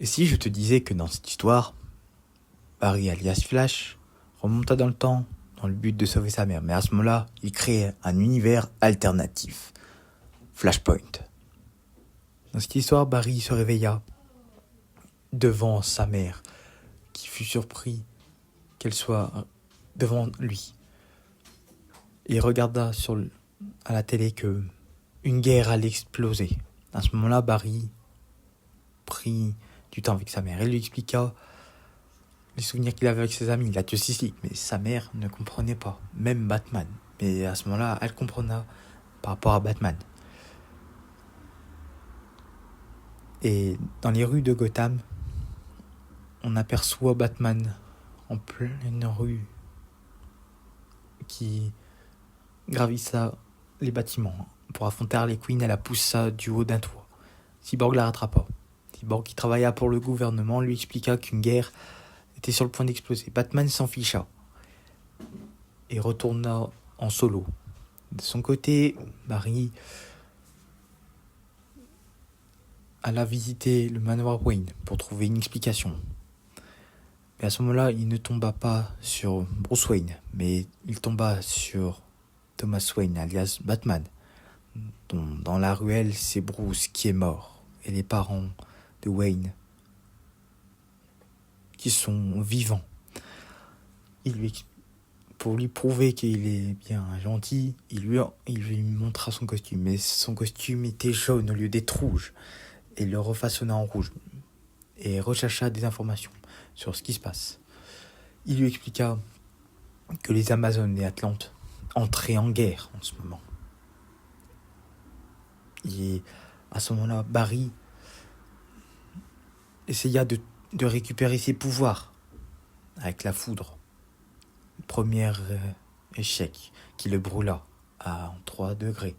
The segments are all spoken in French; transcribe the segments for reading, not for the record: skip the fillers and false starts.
Et si je te disais que dans cette histoire, Barry alias Flash remonta dans le temps dans le but de sauver sa mère, mais à ce moment-là, il créait un univers alternatif, Flashpoint. Dans cette histoire, Barry se réveilla devant sa mère, qui fut surpris qu'elle soit devant lui. Il regarda à la télé que une guerre allait exploser. À ce moment-là, Barry prit du temps avec sa mère. Elle lui expliqua les souvenirs qu'il avait avec ses amis, la Justice League, mais sa mère ne comprenait pas, même Batman. Mais à ce moment-là, elle comprenait par rapport à Batman. Et dans les rues de Gotham, on aperçoit Batman en pleine rue qui gravissa les bâtiments. Pour affronter Harley Quinn, elle la poussa du haut d'un toit. Cyborg la rattrapa. Cyborg, qui travailla pour le gouvernement, lui expliqua qu'une guerre était sur le point d'exploser. Batman s'en ficha et retourna en solo. De son côté, Barry alla visiter le manoir Wayne pour trouver une explication. Mais à ce moment-là, il ne tomba pas sur Bruce Wayne, mais il tomba sur Thomas Wayne, alias Batman, dont dans la ruelle, c'est Bruce qui est mort, et les parents de Wayne qui sont vivants. Pour lui prouver qu'il est bien gentil, il lui montra son costume, mais son costume était jaune au lieu d'être rouge, et le refaçonna en rouge, et rechercha des informations sur ce qui se passe. Il lui expliqua que les Amazones et Atlantes entraient en guerre en ce moment. Et à ce moment-là, Barry essaya de récupérer ses pouvoirs avec la foudre. Premier échec qui le brûla à 3 degrés.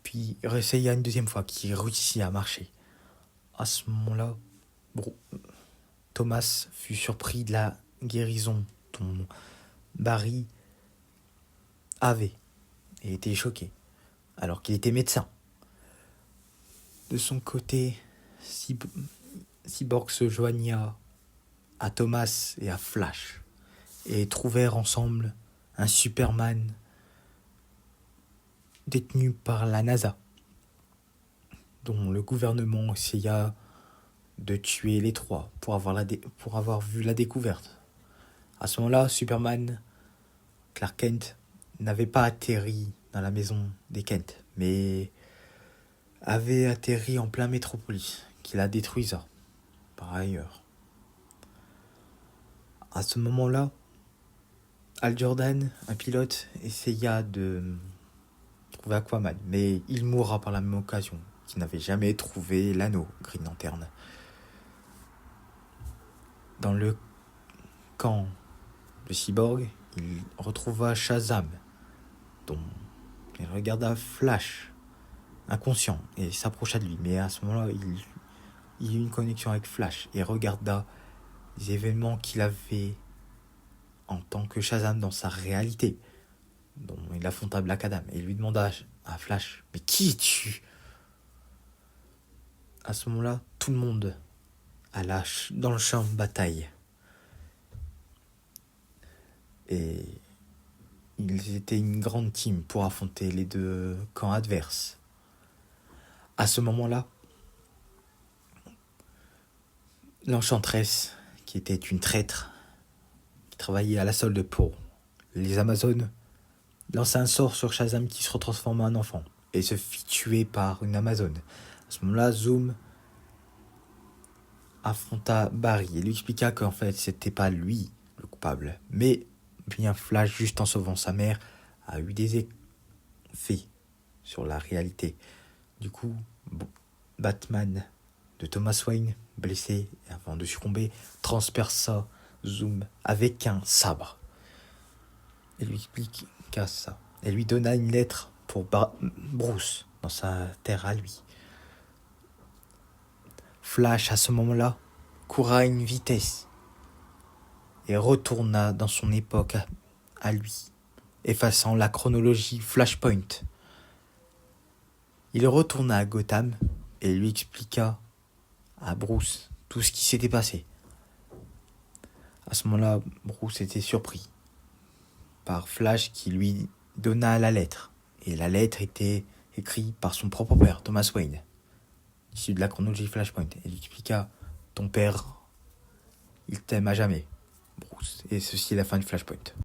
Puis il réessaya une deuxième fois, qui réussit à marcher. À ce moment-là, Thomas fut surpris de la guérison dont Barry avait et était choqué, alors qu'il était médecin. De son côté, Cyborg se joigna à Thomas et à Flash et trouvèrent ensemble un Superman détenu par la NASA, dont le gouvernement essaya de tuer les trois pour avoir vu la découverte. À ce moment-là, Superman, Clark Kent, n'avait pas atterri dans la maison des Kent, mais avait atterri en plein métropolis, qui la détruisa par ailleurs. À ce moment-là, Hal Jordan, un pilote, essaya de trouver Aquaman, mais il mourra par la même occasion, qui n'avait jamais trouvé l'anneau Green Lantern. Dans le camp de Cyborg, il retrouva Shazam, dont il regarda Flash, inconscient, et s'approcha de lui. Mais à ce moment-là, il eut une connexion avec Flash et regarda les événements qu'il avait en tant que Shazam dans sa réalité, dont il affronta Black Adam, et il lui demanda à Flash: « Mais qui es-tu » À ce moment-là, tout le monde alla dans le champ de bataille. Et ils étaient une grande team pour affronter les deux camps adverses. À ce moment-là, l'Enchantress, qui était une traître, qui travaillait à la solde pour les Amazones, lança un sort sur Shazam qui se retransforma en enfant et se fit tuer par une Amazone. À ce moment-là, Zoom affronta Barry et lui expliqua qu'en fait, c'était pas lui le coupable, mais bien Flash, juste en sauvant sa mère, a eu des effets sur la réalité. Du coup, Batman de Thomas Wayne, blessé avant de succomber, transperça Zoom avec un sabre. Et lui expliqua ça. Elle lui donna une lettre pour Bruce dans sa terre à lui. Flash, à ce moment-là, courut à une vitesse et retourna dans son époque à lui, effaçant la chronologie Flashpoint. Il retourna à Gotham et lui expliqua à Bruce tout ce qui s'était passé. À ce moment-là, Bruce était surpris par Flash qui lui donna la lettre. Et la lettre était écrite par son propre père, Thomas Wayne, issu de la chronologie Flashpoint. Elle lui expliqua: ton père, il t'aime à jamais, Bruce. Et ceci est la fin de Flashpoint.